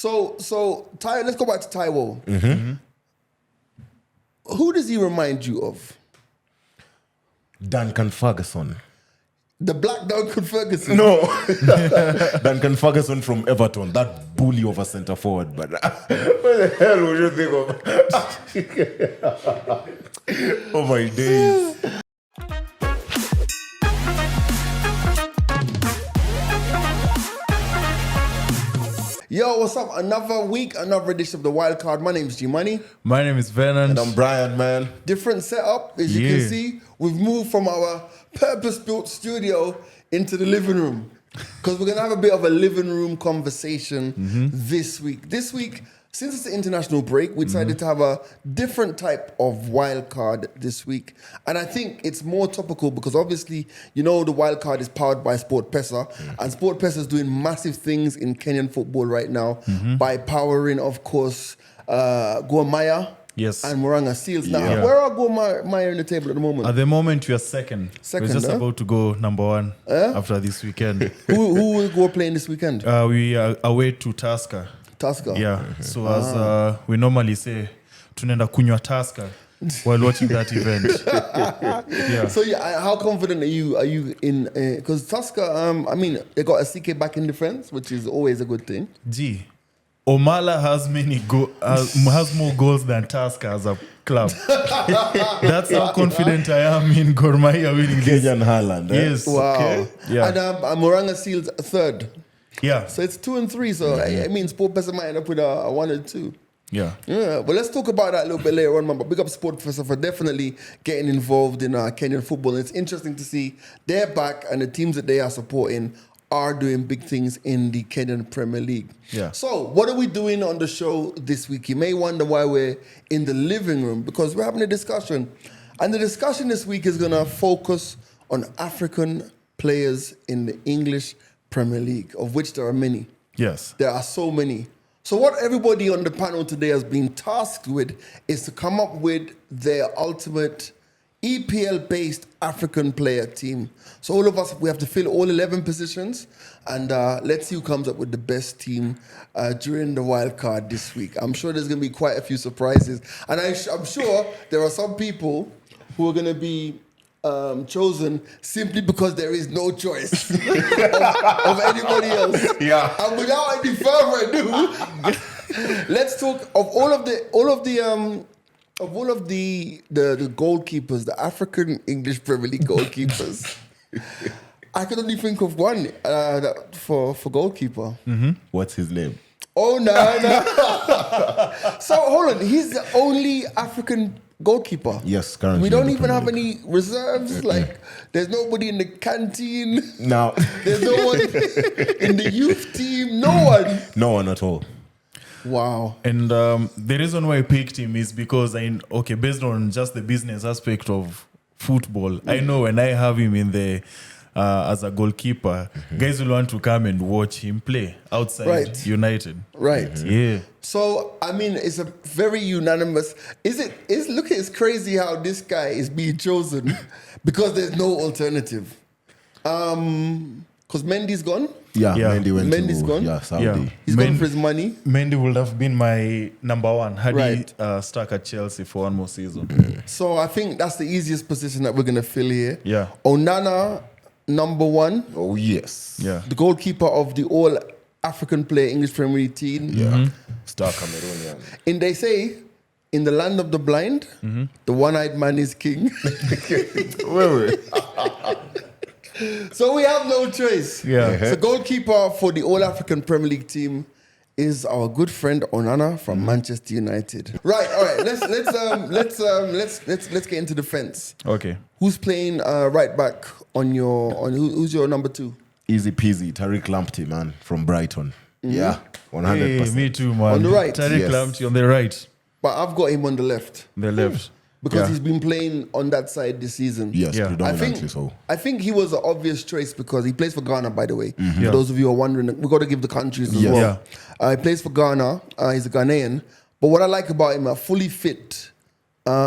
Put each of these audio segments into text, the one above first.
So Ty, let's go back to Taiwo. Mm-hmm. Who does he remind you of? Duncan Ferguson. The black Duncan Ferguson? No. Duncan Ferguson from Everton. That bully of a centre forward. But what the hell would you think of? Oh my days. Yo, what's up? Another week, another edition of the WildCard. My name's G-Money. My name is Vernon. And I'm Brian, man. Different setup, as you can see. We've moved from our purpose-built studio into the living room because we're going to have a bit of a living room conversation this week. This week, since it's the international break, we decided to have a different type of wild card this week. And I think it's more topical because obviously, you know, the wild card is powered by SportPesa. And SportPesa is doing massive things in Kenyan football right now by powering, of course, Gor Mahia and Moranga Seals. Now, where are Gor Mahia in the table at the moment? At the moment, we are second. Second, we're just about to go number one after this weekend. Who will Gor playing this weekend? We are away to Tusker. Tusker. Yeah. So as we normally say, tunaenda kunywa Tusker while watching that event. So how confident are you? Are you in? Because Tusker, I mean, they got a CK back in defense, which is always a good thing. Gee, Omala has has more goals than Tusker as a club. That's how confident I am in Gor Mahia winning this. Kenyan Haaland. Yes. Wow. Okay. Yeah. And Moranga Seals third. Yeah. So it's 2 and 3. So I mean, SportPesa might end up with a 1 and 2. Yeah. Yeah. But let's talk about that a little bit later on, man. But big up SportPesa for definitely getting involved in Kenyan football. And it's interesting to see they're back and the teams that they are supporting are doing big things in the Kenyan Premier League. Yeah. So what are we doing on the show this week? You may wonder why we're in the living room, because we're having a discussion. And the discussion this week is going to focus on African players in the English Premier League, of which there are many. Yes. There are so many. So what everybody on the panel today has been tasked with is to come up with their ultimate EPL-based African player team. So all of us, we have to fill all 11 positions, and let's see who comes up with the best team during the wild card this week. I'm sure there's going to be quite a few surprises. And I'm sure there are some people who are going to be chosen simply because there is no choice of anybody else. Yeah. And without any further ado, let's talk of all of the goalkeepers, the African English Premier League goalkeepers. I can only think of one for goalkeeper. What's his name? Oh no. So hold on, he's the only African goalkeeper. Yes, currently. We don't even have any reserves. Like, there's nobody in the canteen. No. There's no one in the youth team. No one. No one at all. Wow. And the reason why I picked him is because based on just the business aspect of football, I know when I have him in the as a goalkeeper, guys will want to come and watch him play outside United. Right. Yeah. So, I mean, it's a very unanimous. It's crazy how this guy is being chosen because there's no alternative. Because Mendy's gone. Yeah. Mendy's gone. Yeah, Saudi. Yeah. He's gone for his money. Mendy would have been my number one had he stuck at Chelsea for one more season. So I think that's the easiest position that we're going to fill here. Yeah. Onana, number 1. Oh, yes. Yeah. The goalkeeper of the all-African player English Premier League team. Yeah. Star Cameroonian. And they say, in the land of the blind, the one-eyed man is king. Wait. So we have no choice. Yeah. So goalkeeper for the all-African Premier League team is our good friend Onana from Manchester United. Right. All right. Let's get into defense. Okay. Who's playing right back who's your number 2? Easy peasy. Tariq Lamptey, man, from Brighton. Yeah. 100%. Hey, me too, man. On the right. Tariq Lamptey on the right. But I've got him on the left. The left. Because he's been playing on that side this season. Yes, Yeah. predominantly so. I think he was an obvious choice because he plays for Ghana, by the way. For those of you who are wondering, we've got to give the countries as well. He plays for Ghana. He's a Ghanaian. But what I like about him, fully fit,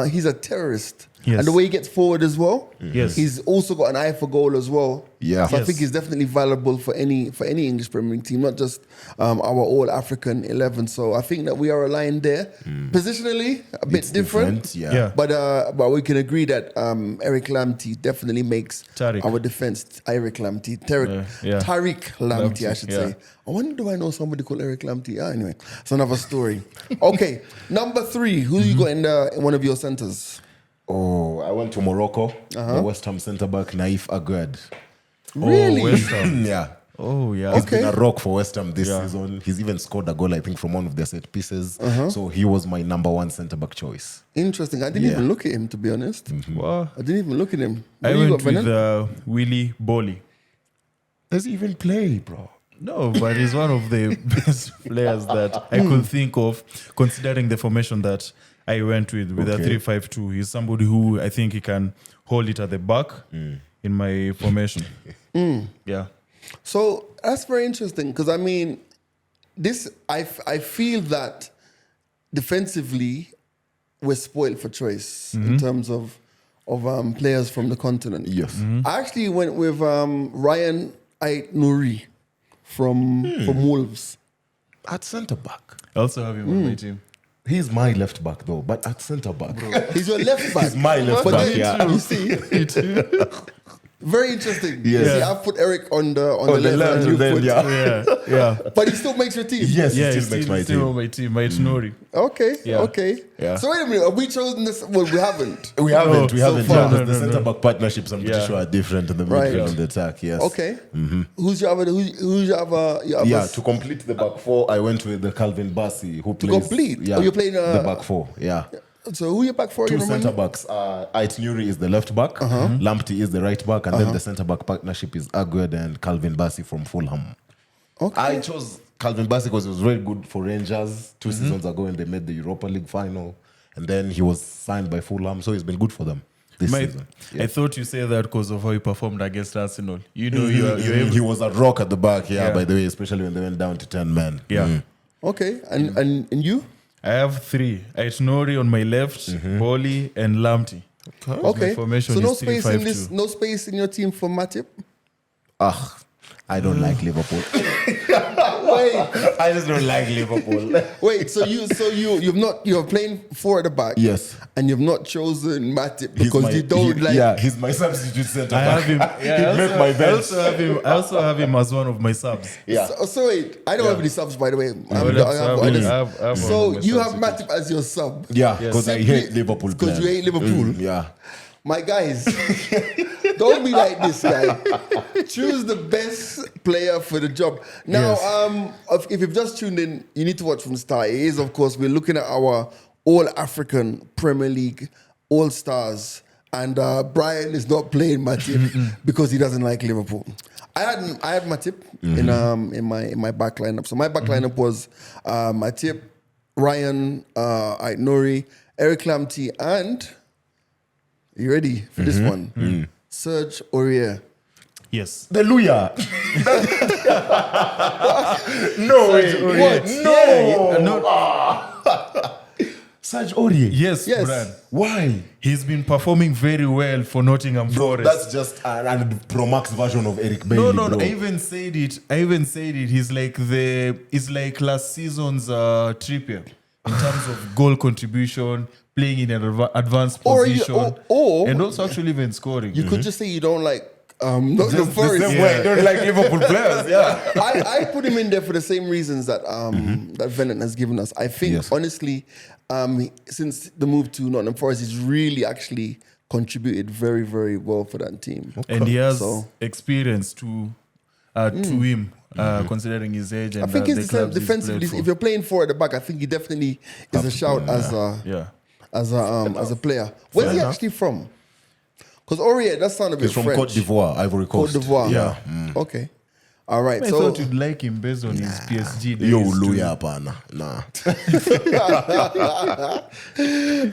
he's a terrorist. Yes. And the way he gets forward as well. Yes. He's also got an eye for goal as well. Yeah. So I think he's definitely valuable for any English Premier League team, not just our All African 11. So I think that we are aligned there. Positionally, a bit It's different. Yeah. But we can agree that Eric Lamptey definitely makes Tariq. our defense. Eric Lamptey, Yeah. Tariq Lamptey, I should yeah. say. I wonder, do I know somebody called Eric Lamptey? Anyway, it's another story. Okay, number 3. Who you got in one of your centers? Oh, I went to Morocco. The West Ham centre back Naif Aguerd. Really? Oh, West Ham. Yeah. Oh, yeah. He's Okay. been a rock for West Ham this Yeah. season. He's even scored a goal, I think, from one of their set pieces. So he was my number 1 centre back choice. Interesting. I didn't Yeah. even look at him, to be honest. Wow. I didn't even look at him. What I do you went got, with Vernon? Willy Bolly. Does he even play, bro? No, but he's one of the best players that I could think of, considering the formation that I went with a Okay. 3-5-2. He's somebody who I think he can hold it at the back in my formation. Yeah. So that's very interesting because I mean, I feel that defensively we're spoiled for choice in terms of players from the continent. Yes. I actually went with Ryan Ait-Nouri from Wolves. At centre back. I also have him on my team. He's my left back though, but at centre back. He's your left back. He's my left But back, then, yeah. You see, very interesting. Yes. You see, I put Eric on the the left, and you and then, put, yeah. Yeah. but he still makes your team. Yes, Yeah, he he's still makes my still team. on my team. My Nori. Okay. Yeah. Okay. Yeah. So wait a minute. Have we chosen this? Well, we haven't. We haven't, so yeah, far. because the centre back partnerships I'm pretty Yeah. sure are different in the Right. midfield and the attack, yes. Okay. Who's your other? Who's your other? Yeah, to complete the back 4, I went with the Calvin Bassey who plays. complete? Yeah, Oh, you're playing, the back 4, yeah. So who you back for? 2 You remember? centre backs. Ait-Nouri is the left back, Lamptey is the right back, and then the centre back partnership is Aguerd and Calvin Bassey from Fulham. Okay. I chose Calvin Bassey because he was very good for Rangers 2 seasons ago when they made the Europa League final, and then he was signed by Fulham, so he's been good for them this season. I thought you said that because of how he performed against Arsenal. You know, you're able He was a rock at the back, Yeah. by the way, especially when they went down to 10 men. Yeah. Okay. And you? I have 3. Ait-Nouri on my left, Bolly, and Lamptey. Okay. formation So no is space in 3-5-2. this. No space in your team for Matip. I don't like Liverpool. Wait. I just don't like Liverpool. Wait. So you're playing 4 at the back. Yes. And you've not chosen Matip He's because my- you don't like. Yeah, he's my substitute centre I back. have him. Yeah, He made my bench. I also have him as one of my subs. Yeah. So wait, I don't have any subs, by the way. I have So one of my you have substitutes. Matip as your sub. Yeah, because I hate Liverpool. Because you hate Liverpool. Yeah. My guys, don't be like this guy. Choose the best player for the job. Now, Yes. if you've just tuned in, you need to watch from the start. It is, of course, we're looking at our All-African Premier League All-Stars. And Brian is not playing Matip because he doesn't like Liverpool. I had Matip in my back lineup. So my back lineup was Matip, Ryan Ait-Nouri, Eric Lamptey, and... You ready for this one? Serge Aurier. Yes. Hallelujah. No way. What? No. Serge Aurier. Yes, Yes. Brian. Why? He's been performing very well for Nottingham Forest. That's just a Pro Max version of Eric Bailey. No. bro. I even said it. He's like last season's Trippier in terms of goal contribution, playing in an advanced Or you- position, or- and also actually even scoring. You could just say you don't like Nottingham Just the Forest. same way I don't like Liverpool players. Yeah. I put him in there for the same reasons that that Venant has given us. I think Yes. honestly, since the move to Nottingham Forest, he's really actually contributed very, very well for that team. And he has So- experience to him, considering his age and I think the he's the same clubs he's defensively. played for. If you're playing 4 at the back, I think he definitely is a shout as a player. Where's he actually from? Because Aurier, that sounded a bit He's from French. Cote d'Ivoire, Ivory Cote Coast. d'Ivoire. Yeah. Okay. All right. I so thought you'd like him based on his PSG days. Yo, too. Luya, pana. Nah.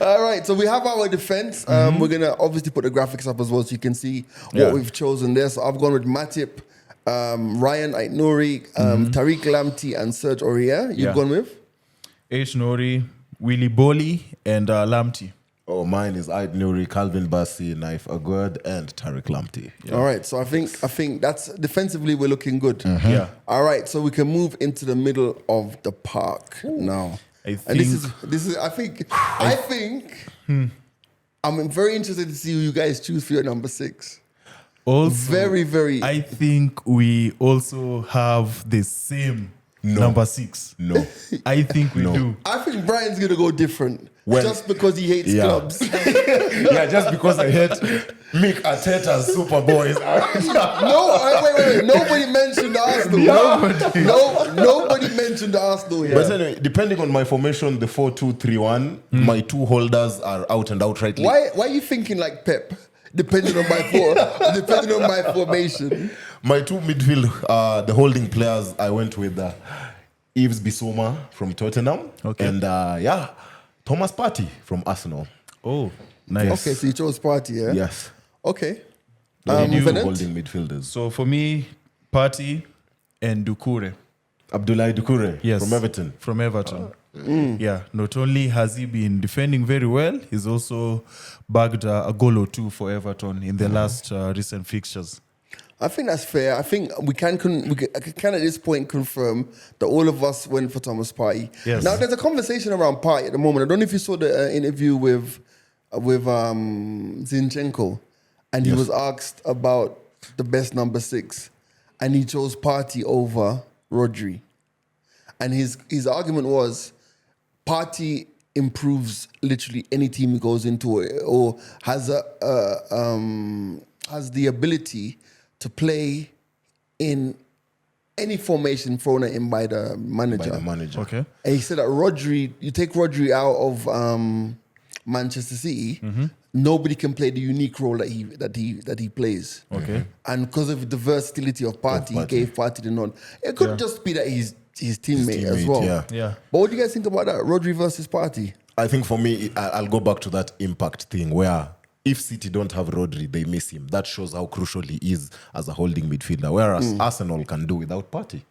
all right. So we have our defense. We're gonna obviously put the graphics up as well, so you can see what Yeah. we've chosen there. So I've gone with Matip, Ryan Ait-Nouri, Tariq Lamptey, and Serge Aurier. You've Yeah. gone with? Ait-Nouri, Willy Bolly, and Lamptey. Oh, mine is Ait Nuri, Calvin Bassey, Naif Agud, and Tariq Lamptey. All right, so I think that's defensively we're looking good. Yeah. All right, so we can move into the middle of the park now. I And this is I think I'm very interested to see who you guys choose for your number 6. Also, Very. I think we also have the same number 6. No. I think we do. I think Brian's gonna go different Well, just because he hates yeah. clubs. Yeah, just because I hate Mick Arteta's Super Boys. Wait. Nobody mentioned Arsenal. Nobody mentioned Arsenal here. But anyway, depending on my formation, the 4-2-3-1, my 2 holders are out and outrightly. Why are you thinking like Pep? Depending on my formation. My 2 midfield, the holding players, I went with Yves Bissouma from Tottenham. Okay. And Thomas Partey from Arsenal. Oh, nice. Okay, so you chose Party, yeah? Yes. Okay. Two Venant? holding midfielders. So for me, Partey and Doucouré. Abdoulaye Doucouré Yes. from Everton. From Everton. Yeah, not only has he been defending very well, he's also bagged a goal or 2 for Everton in the last recent fixtures. I think that's fair. I think I can at this point confirm that all of us went for Thomas Partey. Yes. Now there's a conversation around Partey at the moment. I don't know if you saw the interview with Zinchenko, and he was asked about the best number 6, and he chose Partey over Rodri. And his argument was Partey improves literally any team he goes into, or has the ability to play in any formation thrown at him by the manager. Okay. And he said that you take Rodri out of Manchester City, nobody can play the unique role that he plays. Okay. And because of the versatility of Partey, he gave Partey the nod. It could just be that he's his teammate as well. Yeah. But what do you guys think about that? Rodri versus Partey? I think for me, I'll go back to that impact thing where if City don't have Rodri, they miss him. That shows how crucial he is as a holding midfielder, whereas Arsenal can do without Partey.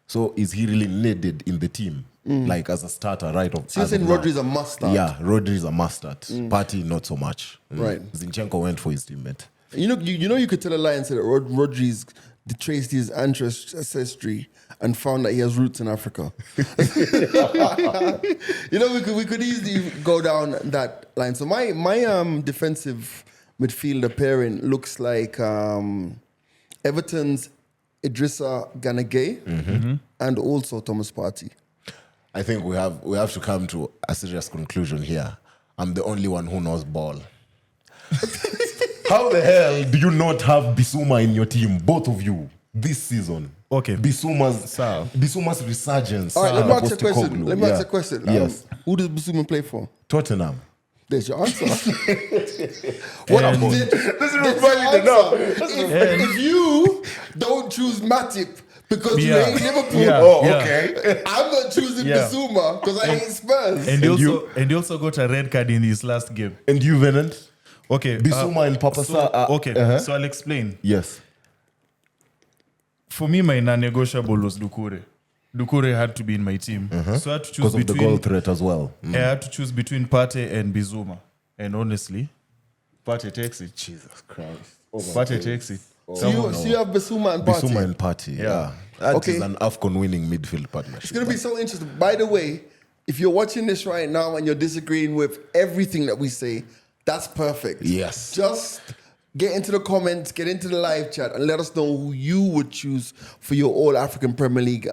So is he really needed in the team, like as a starter, right? So you're saying Rodri's a must start? Yeah, Rodri is a must start. Partey, not so much. Right. Zinchenko went for his teammate. You know, you could tell a lie and say that Rodri's traced his ancestry and found that he has roots in Africa. You know, we could easily go down that line. So my defensive midfielder pairing looks like Everton's Idrissa Gana Gueye and also Thomas Partey. I think we have to come to a serious conclusion here. I'm the only one who knows ball. How the hell do you not have Bissouma in your team, both of you, this season? Okay. Bissouma's resurgence. All right, let me ask you a question. Yes. Who does Bissouma play for? Tottenham. There's your answer. This is funny enough. If you don't choose Matip because you hate Liverpool, Okay. I'm not choosing Bissouma because I hate Spurs. And he also got a red card in his last game. And you, Venant? Okay. Bissouma and Papa so I'll explain. Yes. For me, my non-negotiable was Doucouré. Doucouré had to be in my team. So I had to choose Because of the goal threat as well. I had to choose between Partey and Bissouma. And honestly, Partey takes it. Jesus Christ. Partey takes it. So you have Bissouma and Partey. Bissouma and Partey, yeah. That is an AFCON winning midfield partnership. It's going to be so interesting. By the way, if you're watching this right now and you're disagreeing with everything that we say, that's perfect. Yes. Just get into the comments, get into the live chat, and let us know who you would choose for your All-African Premier League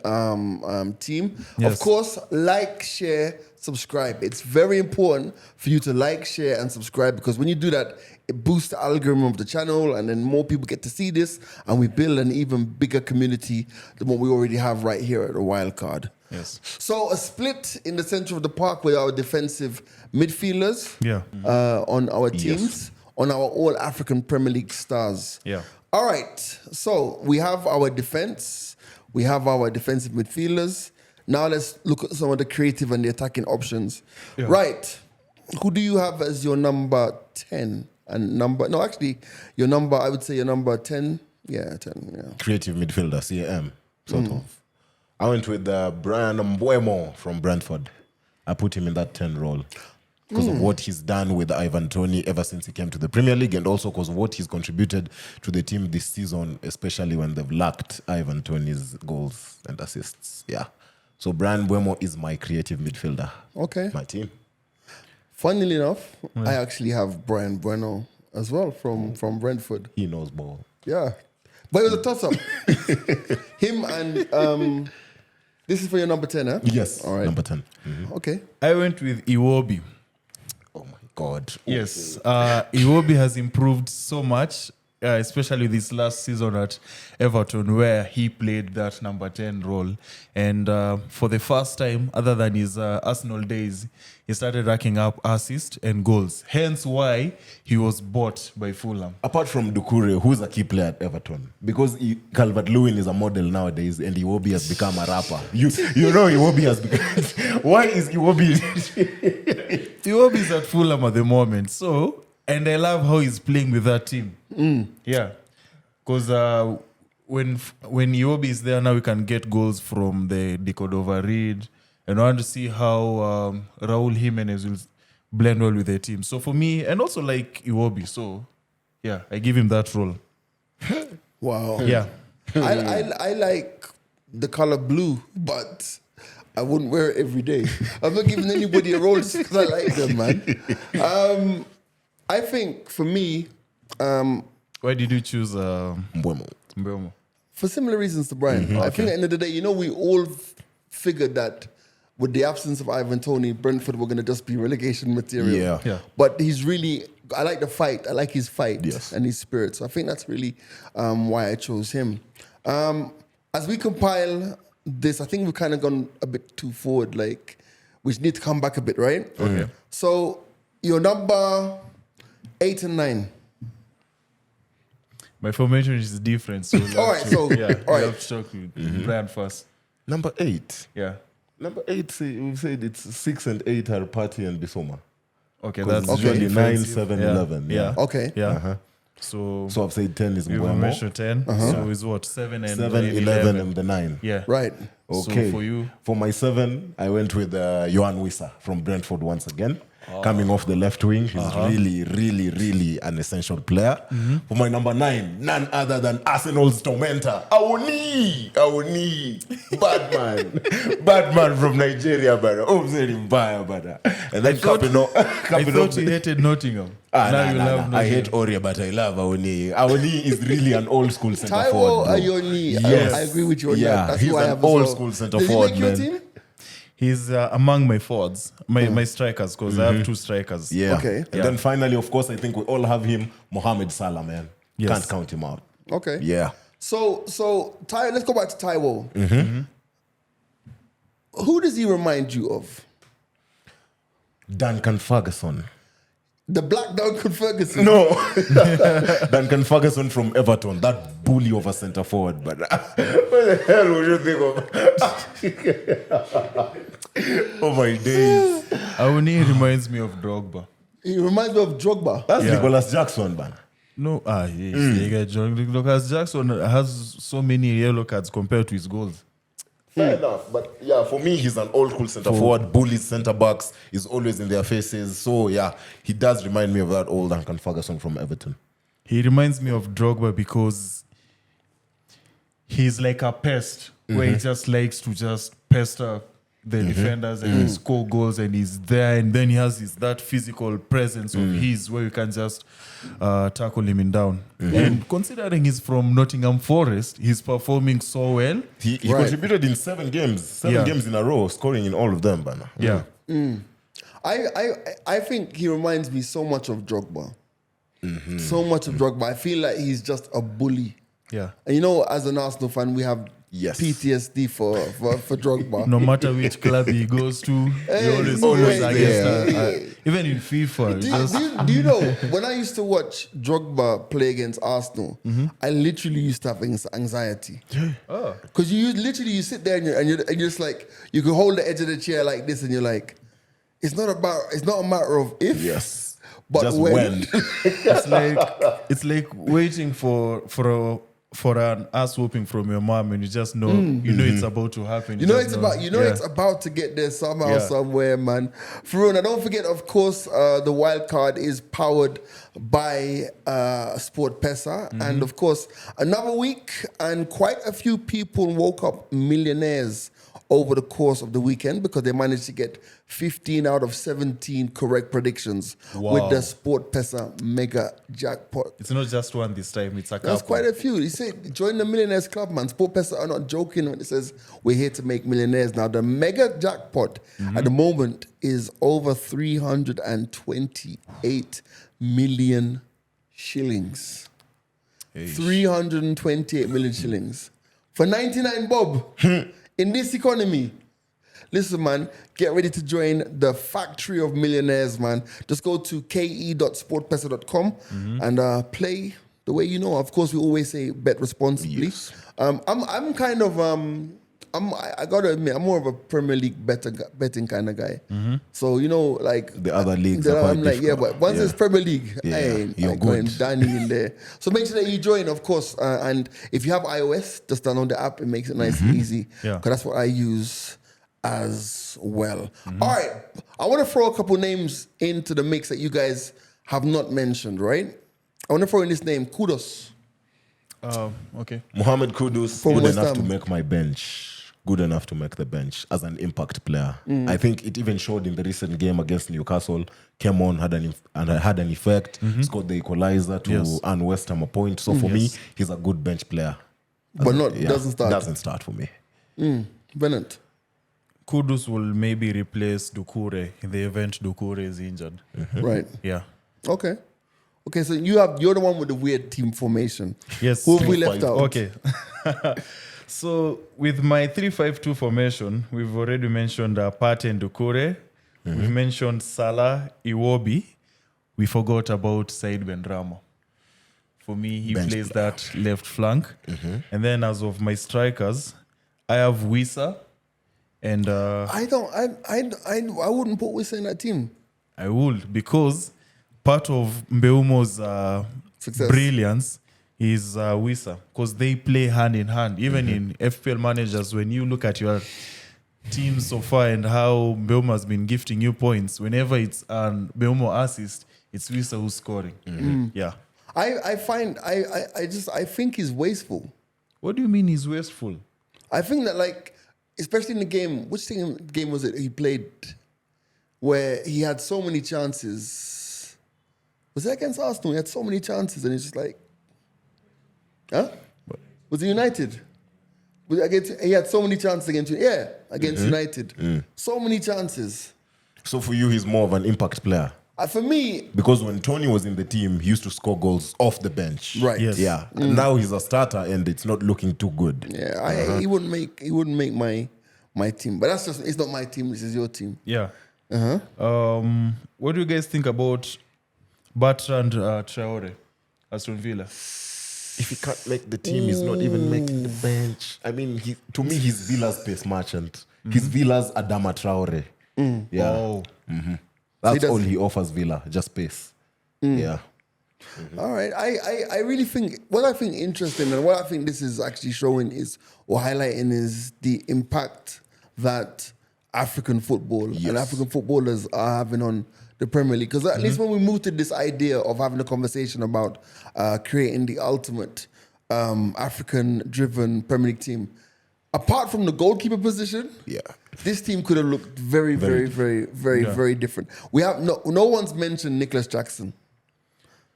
team. Yes. Of course, like, share, subscribe. It's very important for you to like, share, and subscribe because when you do that, it boosts the algorithm of the channel and then more people get to see this and we build an even bigger community than what we already have right here at the WildCard. Yes. So a split in the center of the park with our defensive midfielders on our teams, on our All-African Premier League stars. Yeah. All right. So we have our defense. We have our defensive midfielders. Now let's look at some of the creative and the attacking options. Yeah. Right. Who do you have as your number 10? And I would say your number 10. Yeah, 10. Yeah. Creative midfielder, CAM, sort of. I went with Brian Mbeumo from Brentford. I put him in that 10 role. because of what he's done with Ivan Toney ever since he came to the Premier League, and also because of what he's contributed to the team this season, especially when they've lacked Ivan Toney's goals and assists. Yeah. So Brian Mbeumo is my creative midfielder. Okay. My team. Funnily enough, I actually have Brian Bueno as well from Brentford. He knows ball. Yeah. But it was a toss-up. Him and... this is for your number 10, huh? Yes. All right. Number 10. Okay. I went with Iwobi. Oh my God. Yes, Iwobi has improved so much, especially this last season at Everton, where he played that number 10 role. And for the first time, other than his Arsenal days, he started racking up assists and goals. Hence why he was bought by Fulham. Apart from Doucouré, who's a key player at Everton? Because Calvert-Lewin is a model nowadays, and Iwobi has become a rapper. You know Iwobi has become... Why is Iwobi... Iwobi is at Fulham at the moment. So, and I love how he's playing with that team. Yeah. Because when Iwobi is there now, we can get goals from the Decordova Reed. And I want to see how Raul Jimenez will blend well with the team. So for me, and also like Iwobi, so yeah, I give him that role. Wow. Yeah. I like the color blue, but I wouldn't wear it every day. I'm not giving anybody a role just because I like them, man. I think for me... Why did you choose Mbeumo. Mbeumo? For similar reasons to Brian. I think at the end of the day, we all figured that with the absence of Ivan Toney, Brentford were going to just be relegation material. Yeah. But he's really, I like the fight. I like his fight Yes. and his spirit. So I think that's really why I chose him. As we compile this, I think we've kind of gone a bit too forward. Like, we need to come back a bit, right? Okay. So your number 8 and 9. My formation is different. So All right, so, yeah, all right. you have to talk with Brian first. Number 8. Yeah. Number 8, we said it's 6 and 8 are Partey and Bissouma. Okay, Because that's it's usually 9, defensive. 7, Yeah. 11. Yeah. Okay. Yeah. So So I've said 10 is you've Mbeumo. mentioned 10. So it's what? 7 and 7, 11 and the 9. Yeah. Right. Okay. So for you? For my 7, I went with Johan Wissa from Brentford once again. Coming off the left wing. He's really an essential player. For my number 9, none other than Arsenal's tormentor, Awoni. Batman from Nigeria, brother. Oh, very bad, brother. And then I thought capping you hated Nottingham. Now Now you you love love I Nottingham. hate Oria, but I love Awoni. Awoni is really an old school centre Taiwo forward. bro. Ayoni. Yes. I agree with you on Yeah, that. That's he's who I an have as old well. school centre Does he forward, make your man. team? He's among my forwards, my strikers, because I have 2 strikers. Yeah. Okay. And then finally, of course, I think we all have him, Mohamed Salah, man. Yes. Can't count him out. Okay. Yeah. So Ty, let's go back to Taiwo. Who does he remind you of? Duncan Ferguson. The black Duncan Ferguson. No. Duncan Ferguson from Everton. That bully of a centre forward. But what the hell would you think of? Oh my days. Awoni reminds me of Drogba. He reminds me of Drogba. That's Yeah. Nicolas Jackson, man. No, yes. Lucas Jackson has so many yellow cards compared to his goals. Fair enough, but yeah, for me, he's an old school centre forward, bullies centre backs, is always in their faces. So yeah, he does remind me of that old Duncan Ferguson from Everton. He reminds me of Drogba because he's like a pest where he just likes to just pester the defenders and score goals, and he's there, and then he has that physical presence of his where you can just tackle him in down. And considering he's from Nottingham Forest, he's performing so well. He Right. contributed in 7 games, Yeah. games in a row, scoring in all of them, man. Yeah. I think he reminds me so much of Drogba. So much of Drogba. I feel like he's just a bully. Yeah. And as an Arsenal fan, we have Yes. PTSD for Drogba. No matter which club he goes to, he always he's goes always against there. even in FIFA. Do you know, when I used to watch Drogba play against Arsenal, I literally used to have anxiety. Because you sit there and you're just like, you can hold the edge of the chair like this and you're like, it's not a matter of if, Yes. but Just when. when. It's like waiting for for an ass whooping from your mom, and you just know, you know it's about to happen. You know just it's about to get there somehow, Yeah. somewhere, man. Faruna, don't forget, of course, the wild card is powered by Sport Pesa, and of course, another week, and quite a few people woke up millionaires over the course of the weekend because they managed to get 15 out of 17 correct predictions with the Sport Pesa mega jackpot. It's not just one this time; it's a couple. That's quite a few. You say, join the Millionaires Club, man. Sport Pesa are not joking when it says we're here to make millionaires. Now, the mega jackpot at the moment is over 328 million shillings. 328 million shillings. For 99 bob in this economy. Listen, man, get ready to join the factory of millionaires, man. Just go to ke.sportpesa.com and play the way you know. Of course, we always say bet responsibly. Yes. I'm kind of I gotta admit, I'm more of a Premier League betting kind of guy. So you know, like The other leagues are quite I'm like, yeah, difficult. but once it's Premier League, Yeah, I ain't you're going good. Danny in there. So make sure that you join, of course. And if you have iOS, just download the app. It makes it nice and easy. Yeah. Because that's what I use as well. All right, I want to throw a couple names into the mix that you guys have not mentioned. Right, I want to throw in this name, Kudos. Okay. Mohamed Kudus, From good West enough to Ham. make my bench. Good enough to make the bench as an impact player. I think it even showed in the recent game against Newcastle. Came on, had an effect. Scored the equalizer to earn West Ham a point. So for me, he's a good bench player. But doesn't start. Doesn't start for me. Bennett. Kudus will maybe replace Doucouré in the event Doucouré is injured. Right. Yeah. Okay. Okay, so you're the one with the weird team formation. Yes. Who have we left out? Okay. So with my 3-5-2 formation, we've already mentioned Partey and Doucouré. We've mentioned Salah, Iwobi. We forgot about Said Benrahma. For me, he Bench plays player. that left flank. And then as of my strikers, I have Wissa and I wouldn't put Wissa in that team. I would, because part of Mbeumo's Success. brilliance is Wissa, because they play hand in hand. Even in FPL managers, when you look at your team so far and how Mbeumo has been gifting you points, whenever it's an Mbeumo assist, it's Wissa who's scoring. Yeah. I think he's wasteful. What do you mean he's wasteful? I think that, like, especially in the game, which game was it he played where he had so many chances? Was it against Arsenal? He had so many chances and he's just like, huh? Was it United? He had so many chances against United. So many chances. So for you, he's more of an impact player. For me, Because when Tony was in the team, he used to score goals off the bench. right. Yes. Yeah. And now he's a starter and it's not looking too good. Yeah, he wouldn't make my team. But it's not my team, this is your team. Yeah. What do you guys think about Bertrand Traore, Aston Villa? If he can't make the team, he's not even making the bench. I mean, to me, he's Villa's pace merchant. He's Villa's Adama Traore. Yeah. Oh. That's all he offers Villa, just pace. Yeah. All right. I really think what I find interesting and what I think this is actually showing is or highlighting is the impact that African football and African footballers are having on the Premier League. Because at least when we moved to this idea of having a conversation about creating the ultimate African-driven Premier League team, apart from the goalkeeper position, this team could have looked very different. We have no one's mentioned Nicholas Jackson.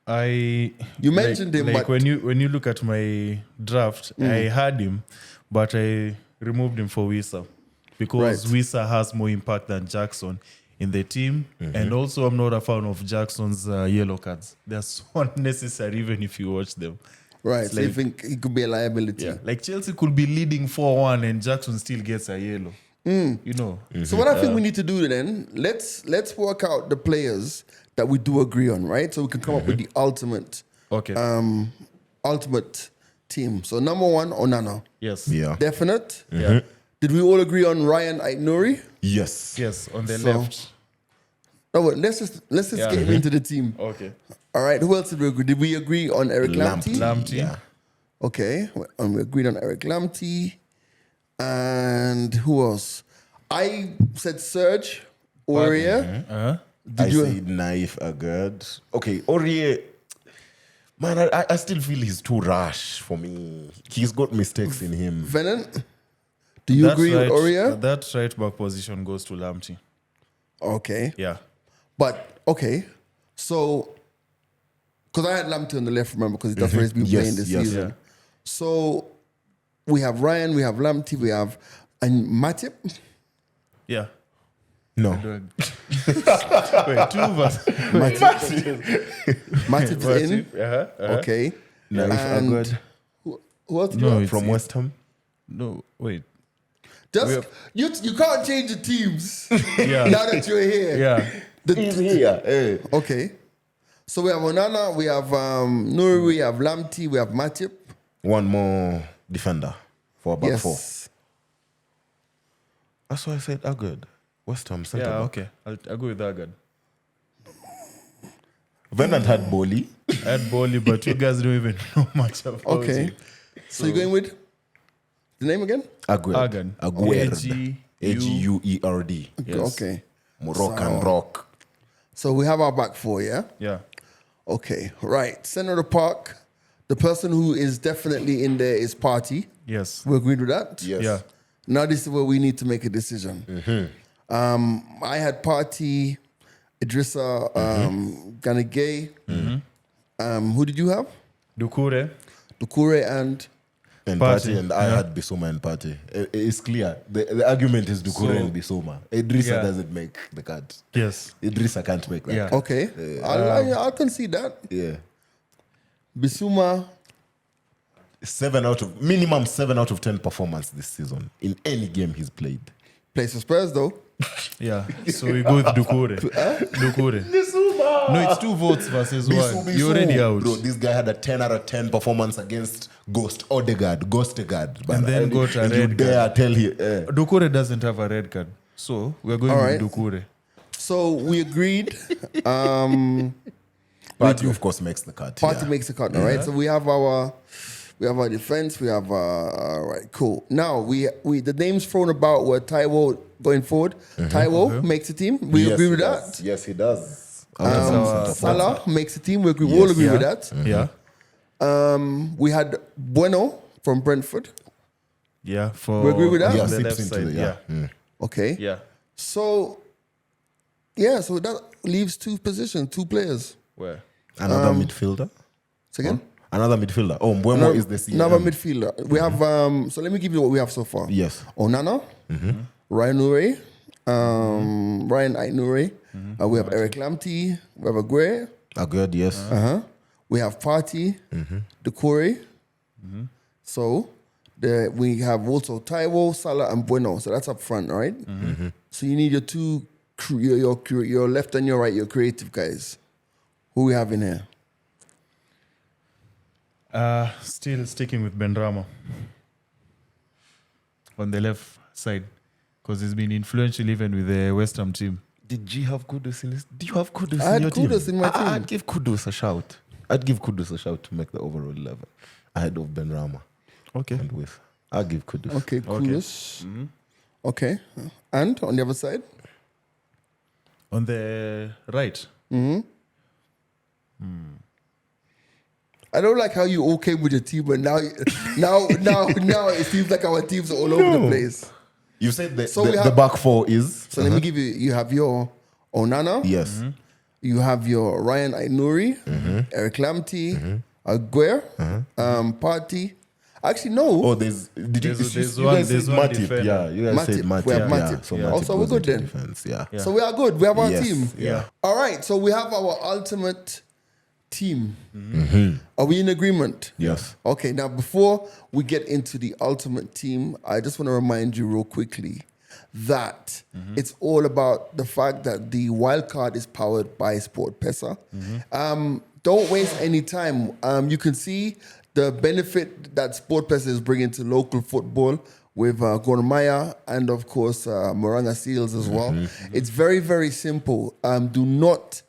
You mentioned him, like but when you look at my draft, I had him, but I removed him for Wissa because Wissa has more impact than Jackson in the team, and also I'm not a fan of Jackson's yellow cards. They're so unnecessary, even if you watch them. right, It's so you like- think he could be a liability. Yeah, like Chelsea could be leading 4-1 and Jackson still gets a yellow. You know. So what I think we need to do then, let's work out the players that we do agree on, right? So we can come up with the ultimate ultimate team. So number one, Onana. Yes. Yeah. Definite. Yeah. Did we all agree on Ryan Aït-Nouri? Yes. Yes, on the So- left. No, but let's just Yeah. get him into the team. Okay. All right. Who else did we agree? Did we agree on Eric Lamptey? Lamptey. Yeah. Okay, and we agreed on Eric Lamptey. And who else? I said Serge Aurier. I said Naif Agard. Okay, Aurier. Man, I still feel he's too rash for me. He's got mistakes in him. Venant. Do you agree with Aurier? That right back position goes to Lamptey. Okay. Yeah. But, okay. So, because I had Lamptey on the left, remember, because that's where he's been playing this season. Yeah. So, we have Ryan, we have Lamptey, we have and Matip. Yeah. No. Wait, two of us. Matip is in. Uh-huh. Okay. Naif And Agard who else? No, it's- from West Ham. No, wait. Just you can't change the teams Yeah. now that you're here. Yeah. He's here. Hey. Okay. So we have Onana, we have Nouri, we have Lamptey, we have Matip. One more defender for a back four. That's why I said Agard. West Ham centre Yeah, back. okay. I'll go with that guy. Venant had Boli. I had Bowley, but you guys don't even know much about Okay. it. So you're going with the name again? Agard. Aguerd. Aguerd. Yes. Okay. Moroccan rock. So we have our back four, yeah? Yeah. Okay, right. Center of the park. The person who is definitely in there is Party. Yes. We agreed with that? Yes. Yeah. Now this is where we need to make a decision. I had Party, Idrissa, Ganagay. Who did you have? Doucouré. Doucouré and And Partey. Party, and I had Bissouma and Party. It's clear. The argument is Doucouré and Bissouma. Idrissa doesn't make the cut. Yes. Idrissa can't make that. Yeah. cut. okay. I'll concede that. Yeah. Bissouma. Minimum 7 out of 10 performance this season in any game he's played. Plays for Spurs though. Yeah. So we go with Doucouré. Doucouré. No, it's 2 votes versus 1. You're already out. Bro, this guy had a 10 out of 10 performance against Ghost Odegaard. And then got a and you red dare tell him. Doucouré doesn't have a red card. So we're going All right. with Doucouré. So we agreed. Party, of course, makes the cut. Party yeah. makes the cut, all right? So we have our defense. We have all right, cool. Now we the names thrown about were Taiwo going forward. Taiwo makes the team. We Yes, agree with he that. does. Yes, he does. Salah makes the team. We all agree with that. Yeah. We had Bueno from Brentford. Yeah. For We agree with that? Yeah, on the sips left into side. the, Yeah. yeah. Okay. Yeah. So that leaves 2 positions, 2 players. Where? Another midfielder. So again, Another midfielder. Oh, Mbeumo is the CM. another midfielder. We have so let me give you what we have so far. Yes. Onana, Ryan Nouri, Ryan Aït-Nouri. We have Eric Lamptey. We have Aguerd. Agard, yes. We have Partey, Doucouré. So we have also Taiwo, Salah, and Bueno. So that's up front, right? So you need your 2, your left and your right, your creative guys. Who we have in here? Still sticking with Benrahma on the left side because he's been influential even with the West Ham team. Did G have Kudus in this? Do you have Kudus I had in your team? Kudus in my team. I'd give Kudus a shout. I'd give Kudus a shout to make the overall 11 ahead of Benrahma. Okay. And with. I'll give Kudus. Okay, Kudus. Okay. And on the other side? On the right. I don't like how you all came with your team, but now it seems like our teams are all over the place. You said we the back four is? So let me give you have your Onana. Yes. You have your Ryan Aït-Nouri, Eric Lamptey, Aguerd, Partey. Actually, no. Oh, there's one Matip. defender. Yeah, you guys said Matip. Matip. We have Yeah, Matip. so Yeah. Matip Also, we're goes good into then. Defense. Yeah. So we are good. We have our Yes, team. yeah. All right. So we have our ultimate team. Are we in agreement? Yes. Okay. Now, before we get into the ultimate team, I just want to remind you real quickly that it's all about the fact that the WildCard is powered by Sport Pesa. Don't waste any time. You can see the benefit that Sport Pesa is bringing to local football with Gor Mahia and, of course, Moranga Seals as well. It's very, very simple. Do not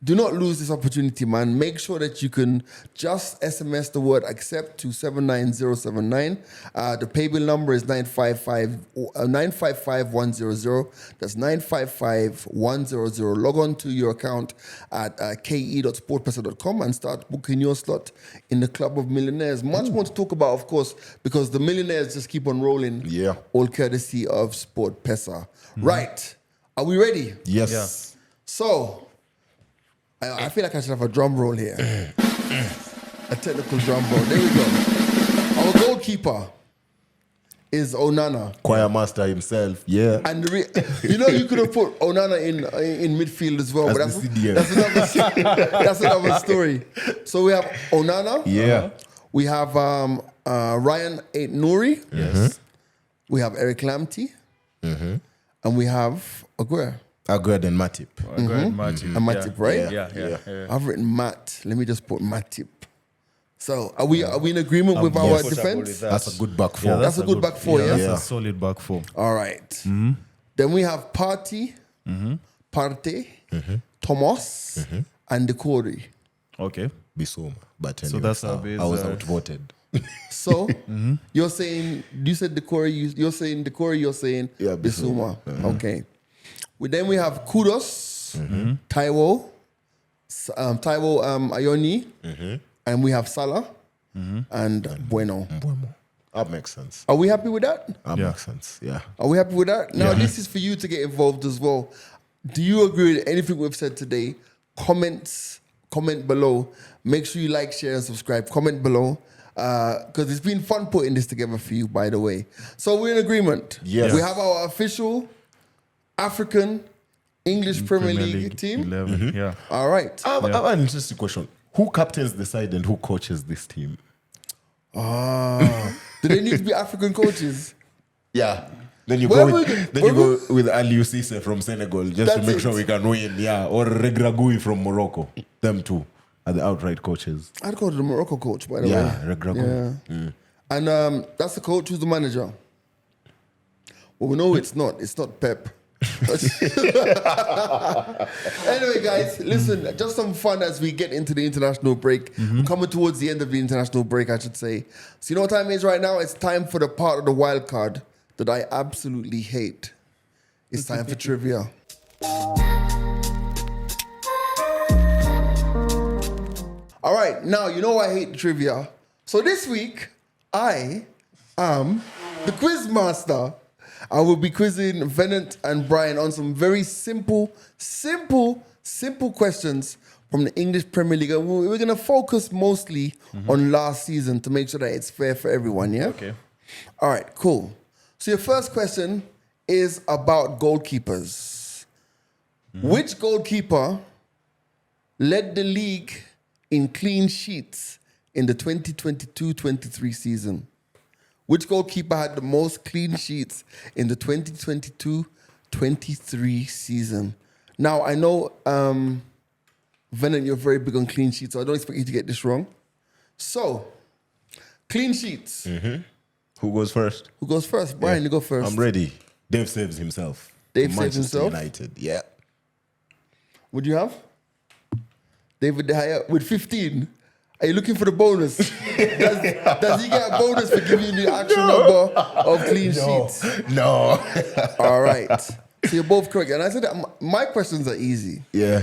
Do not lose this opportunity, man. Make sure that you can just SMS the word accept to 79079. The paybill number is 955100. That's 955100. Log on to your account at ke.sportpesa.com and start booking your slot in the Club of Millionaires. Much more to talk about, of course, because the millionaires just keep on rolling. Yeah. All courtesy of Sport Pesa. Right. Are we ready? Yes. Yeah. So, I feel like I should have a drum roll here. A technical drum roll. There we go. Our goalkeeper is Onana. Choir master himself. Yeah. And you could have put Onana in midfield as well. As but the CDM. that's another story. So we have Onana. Yeah. We have Ryan Aït-Nouri. Yes. We have Eric Lamptey. And we have Aguero. Aguero and Matip. Go ahead, Matip. And Matip, right? Yeah. I've written Matt. Let me just put Matip. So are we in agreement with our comfortable defense? with that. That's a good back four. That's a good back four, yeah? That's Yeah. a solid back four. All right. Then we have Partey, Partey, Thomas, and Decore. Okay. Bissouma. But So anyway, that's our base, I was uh, outvoted. So you're saying, you said Decore, you're saying Decore, you're saying Yeah, Bissouma. Bissouma. Okay. Then we have Kudos, Taiwo, Ayoni, and we have Salah and Bueno. That makes sense. Are we happy with that? That Yeah. makes sense. Yeah. Are we happy with that? Now, this is for you to get involved as well. Do you agree with anything we've said today? Comment below. Make sure you like, share, and subscribe. Comment below. Because it's been fun putting this together for you, by the way. So we're in agreement. Yes. We have our official African English Premier League team. 11. Yeah. All right. I have an interesting question. Who captains the side and who coaches this team? Do they need to be African coaches? Yeah. Then you Where go would- with, then where you go with Aliou Cisse from Senegal just to That's make it. sure we can win. Yeah. Or Regragui from Morocco. Them two are the outright coaches. I'd go to the Morocco coach, by the way. Yeah, Regragui. Yeah. And that's the coach. Who's the manager? Well, we know it's not. It's not Pep. Anyway, guys, listen, just some fun as we get into the international break. We're coming towards the end of the international break, I should say. So you know what time it is right now? It's time for the part of the wild card that I absolutely hate. It's time for trivia. All right, now you know I hate trivia. So this week, I am the quiz master. I will be quizzing Venant and Brian on some very simple questions from the English Premier League. We're going to focus mostly on last season to make sure that it's fair for everyone, yeah? Okay. All right, cool. So your first question is about goalkeepers. Which goalkeeper led the league in clean sheets in the 2022-23 season? Which goalkeeper had the most clean sheets in the 2022-23 season? Now, I know, Venant, you're very big on clean sheets, so I don't expect you to get this wrong. So, clean sheets. Who goes first? Who goes first? Brian, you go first. I'm ready. Dave saves himself. Dave saves Manchester himself? United. Yeah. Would you have? David De Gea with 15. Are you looking for the bonus? Does he get a bonus for giving you the actual number of clean sheets? No. All right. So you're both correct. And I said that my questions are easy. Yeah.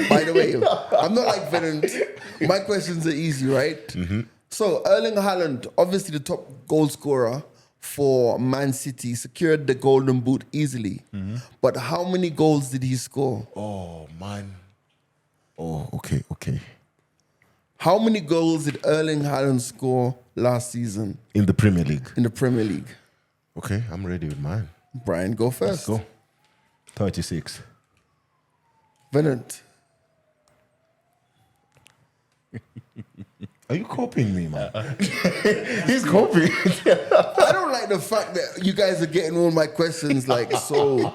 By the way, I'm not like Venant. My questions are easy, right? So Erling Haaland, obviously the top goal scorer for Man City, secured the Golden Boot easily. But how many goals did he score? Oh, man. Oh, okay. How many goals did Erling Haaland score last season In the Premier League. in the Premier League? Okay, I'm ready with mine. Brian, go first. Go. 36. Venant. Are you copying me, man? He's copying. I don't like the fact that you guys are getting all my questions like so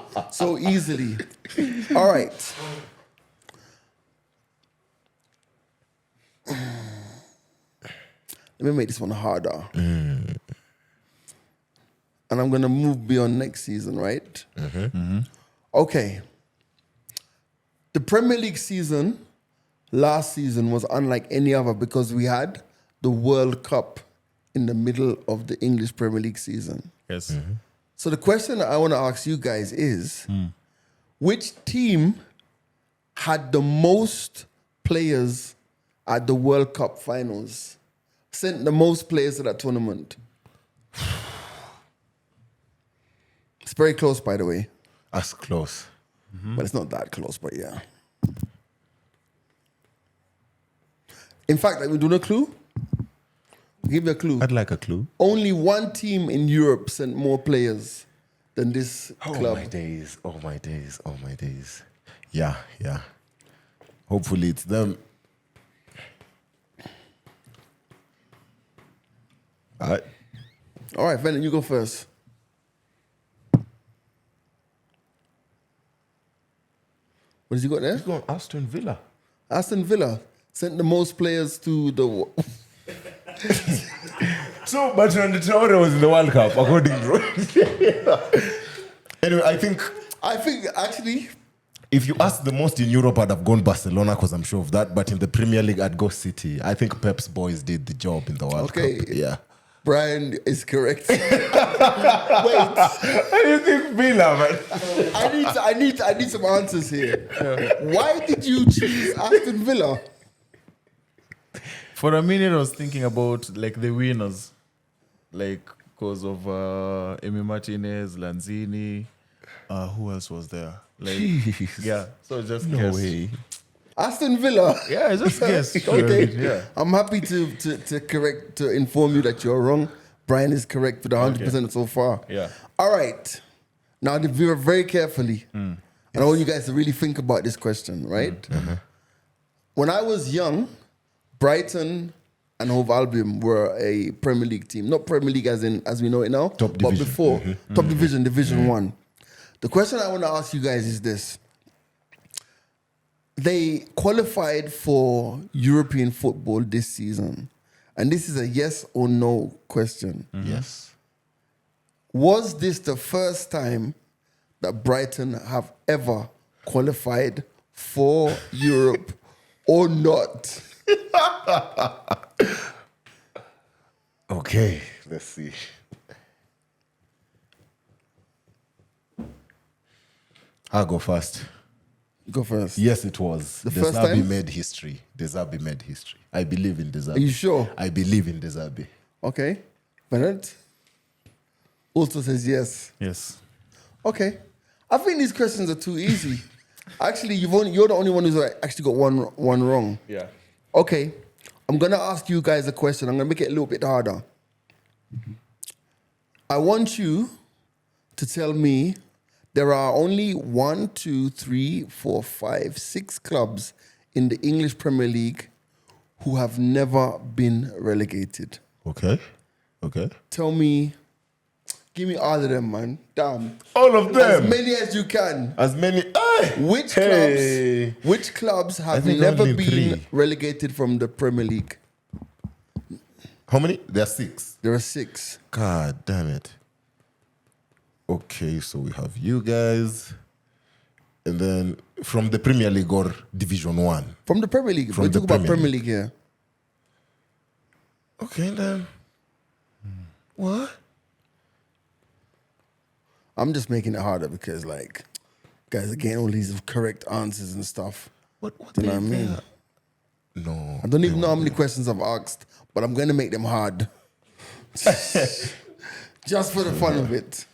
easily. All right. Let me make this one harder. And I'm going to move beyond next season, right? Okay. The Premier League season last season was unlike any other because we had the World Cup in the middle of the English Premier League season. Yes. So the question I want to ask you guys is, which team had the most players at the World Cup finals? Sent the most players to that tournament? It's very close, by the way. As close. But it's not that close, but yeah. In fact, we do a clue? Give you a clue. I'd like a clue. Only one team in Europe sent more players than this Oh club. my days. Oh my days. Oh my days. Yeah. Hopefully it's them. All right. All right, Venom, you go first. What has you got there? Let's go on Aston Villa. Aston Villa sent the most players to the... So, Bertrand Traore was in the World Cup, according to... Anyway, I think actually... if you ask the most in Europe, I'd have gone Barcelona because I'm sure of that. But in the Premier League, I'd go City. I think Pep's boys did the job in the World Cup. Yeah. Brian is correct. Wait. How do you think Villa, man? I need some answers here. Why did you choose Aston Villa? For a minute, I was thinking about like the winners, like because of Emi Martinez, Lanzini. Who else was there? Like, Jeez. yeah. So just No guess. way. Aston Villa. Yeah, I just guessed. Okay. Yeah. I'm happy to inform you that you're wrong. Brian is correct for the 100% so far. Yeah. All right. Now, view very carefully. And I want you guys to really think about this question, right? When I was young, Brighton and Hove Albion were a Premier League team. Not Premier League as we know it now, Top but division. before. Top division, Division 1. The question I want to ask you guys is this. They qualified for European football this season. And this is a yes or no question. Yes. Was this the first time that Brighton have ever qualified for Europe or not? Okay, let's see. I'll go first. Go first. Yes, it was. The first Deserbi time? made history. Deserbi made history. I believe in Deserbi. Are you sure? I believe in Deserbi. Okay. Bennett also says yes. Yes. Okay. I think these questions are too easy. Actually, you're the only one who's actually got one wrong. Yeah. Okay. I'm going to ask you guys a question. I'm going to make it a little bit harder. I want you to tell me there are only 1, 2, 3, 4, 5, 6 clubs in the English Premier League who have never been relegated. Okay. Tell me, give me all of them, man. Damn. All of As many as you can. As many. Which clubs have think never only been 3. relegated from the Premier League? How many? There are 6. There are 6. God damn it. Okay, so we have you guys. And then from the Premier League or Division 1. From the Premier League. From We're the talking about Premier Premier League here. Okay, then. What? I'm just making it harder because, like, guys are getting all these correct answers and stuff. What Do you know what I is mean? that? No. I don't even know how many questions I've asked, but I'm going to make them hard. Just for the fun of it.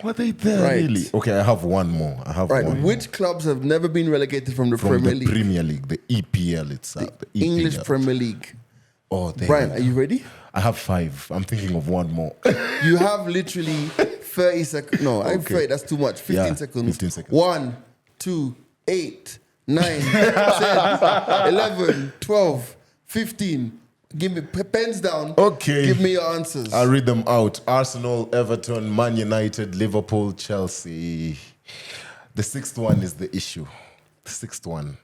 Were they there Right. really? Okay, I have one more. Right, one which clubs have never been relegated from the from Premier the League? Premier League, the EPL itself. The EPL. English Premier League. Oh, there Brian, we are go. you ready? I have 5. I'm thinking of one more. You have literally 30 seconds. No, I Okay. 30, that's too much. 15 Yeah, seconds. 15 seconds. 1, 2, 8, 9, 10, 11, 12, 15. Give me pens down. Okay. Give me your answers. I'll read them out. Arsenal, Everton, Man United, Liverpool, Chelsea. The 6th one is the issue. The 6th one.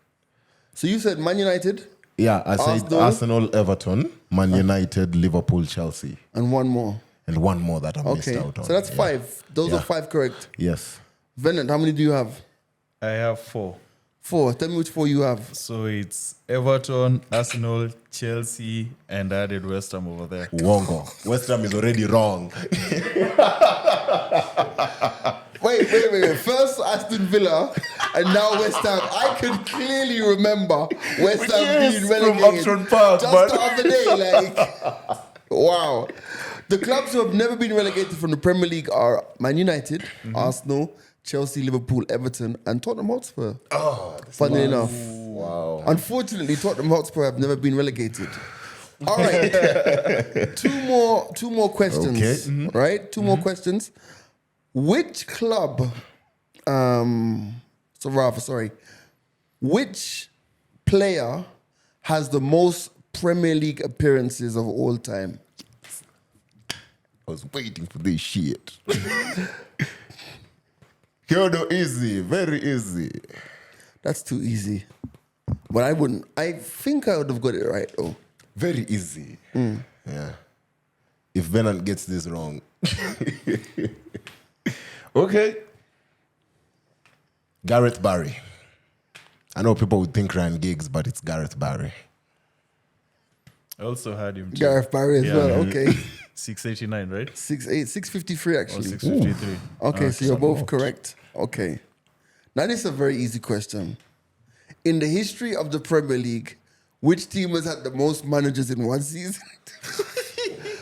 So you said Man United Yeah, I said Arsenal, Everton, Man United, Liverpool, Chelsea. and one more. And one more that I missed Okay. out on. So that's Yeah. 5. Those Yeah. are 5 correct. Yes. Venant, how many do you have? I have 4. 4. Tell me which 4 you have. So it's Everton, Arsenal, Chelsea, and I added West Ham over there. Wongo. West Ham is already wrong. Wait. First Aston Villa and now West Ham. I can clearly remember West Ham being relegated from Upton Park, just the other day. Like, wow. The clubs who have never been relegated from the Premier League are Man United, Arsenal, Chelsea, Liverpool, Everton, and Tottenham Hotspur. Funnily enough. Wow. Unfortunately, Tottenham Hotspur have never been relegated. All right. Two more questions. Okay. Right? Two more questions. Which club, which player has the most Premier League appearances of all time? I was waiting for this shit. Kyoto, easy, very easy. That's too easy. But I wouldn't. I think I would have got it right, though. Very easy. Yeah. If Venant gets this wrong. Okay. Gareth Barry. I know people would think Ryan Giggs, but it's Gareth Barry. I also had him too. Gareth Barry as well, okay. 689, right? 653 Or actually. 653. Okay, so you're both correct. Okay. Now this is a very easy question. In the history of the Premier League, which team has had the most managers in one season?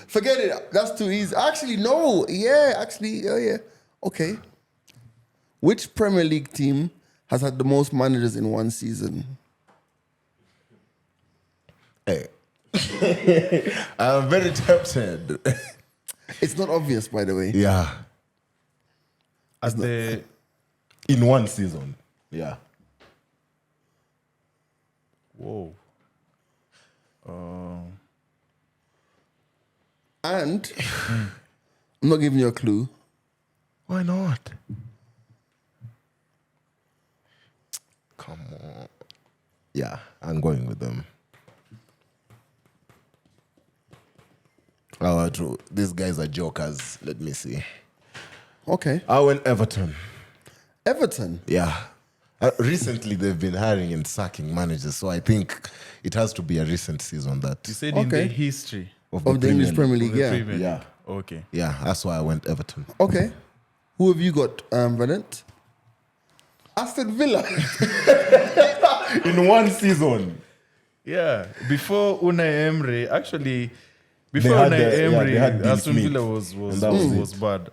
Forget it. That's too easy. Actually, no. Yeah. Okay. Which Premier League team has had the most managers in one season? Hey. I'm very tempted. It's not obvious, by the way. Yeah. In one season. Yeah. Whoa. And I'm not giving you a clue. Why not? Come on. Yeah, I'm going with them. Oh, true. These guys are jokers. Let me see. Okay. I went Everton. Everton. Yeah. Recently, they've been hiring and sacking managers, so I think it has to be a recent season that You said in the history of Of the English Premier League, of the yeah. Premier League. Yeah. Okay. Yeah, that's why I went Everton. Okay. Who have you got, Venant? Aston Villa. In one season. Yeah. Before Unai Emery, actually, They before had Unai they had Emery, Dean Aston Smith, Villa and that was was bad.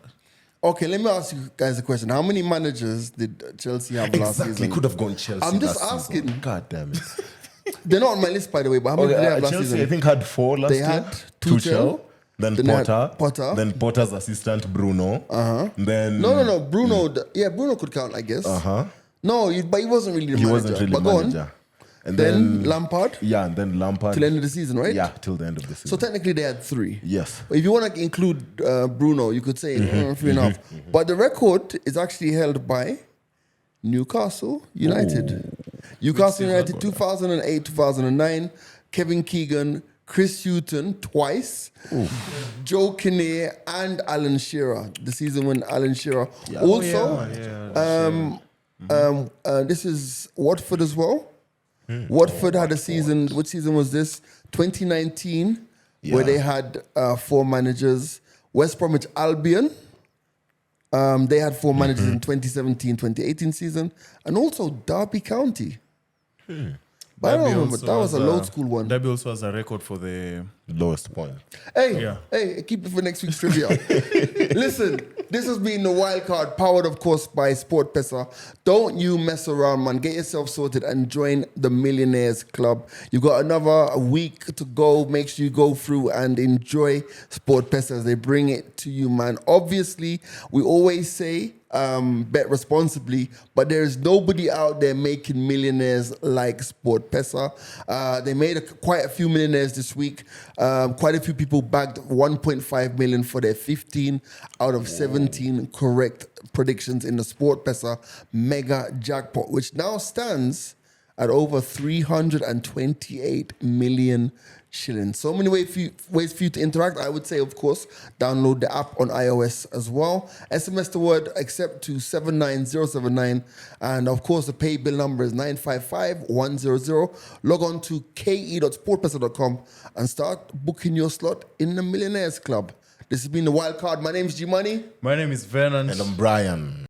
Okay, let me ask you guys a question. How many managers did Chelsea have last Exactly, season? could have gone Chelsea. I'm just last asking. season. God damn it. They're not on my list, by the way, but how many did they have last Chelsea, season? I think, had 4 last They year. had Tuchel, then then they had Potter, Potter. then Potter's assistant Bruno. Then No. Bruno, Bruno could count, I guess. No, but he wasn't really the he manager. wasn't really but go manager. on. And Then Lampard, yeah, and then Lampard till the end of the season, right? Yeah, till the end of the season. So technically they had 3. Yes. If you want to include Bruno, you could say 3.5. But the record is actually held by Newcastle United. Newcastle United 2008, 2009. Kevin Keegan, Chris Hughton twice. Joe Kinnear and Alan Shearer. The season when Alan Shearer. This is Watford as well. Watford had a season. What season was this? 2019, where they had 4 managers. West Bromwich Albion. They had 4 managers in 2017-2018 season, and also Derby County. But I don't remember. That was a low school one. Derby also has a record for the Lowest point. Hey, keep it for next week's trivia. Listen, this has been the WildCard, powered, of course, by Sport Pesa. Don't you mess around, man. Get yourself sorted and join the Millionaires Club. You got another week to go. Make sure you go through and enjoy Sport Pesa as they bring it to you, man. Obviously, we always say bet responsibly, but there is nobody out there making millionaires like Sport Pesa. They made quite a few millionaires this week. Quite a few people bagged 1.5 million for their 15 out of 17 correct predictions in the Sport Pesa mega jackpot, which now stands at over 328 million shillings. So many ways for you to interact. I would say, of course, download the app on iOS as well. SMS the word accept to 79079. And of course, the pay bill number is 955100. Log on to ke.sportpesa.com and start booking your slot in the Millionaires Club. This has been the Wild Card. My name is G Money. My name is Vernon. And I'm Brian.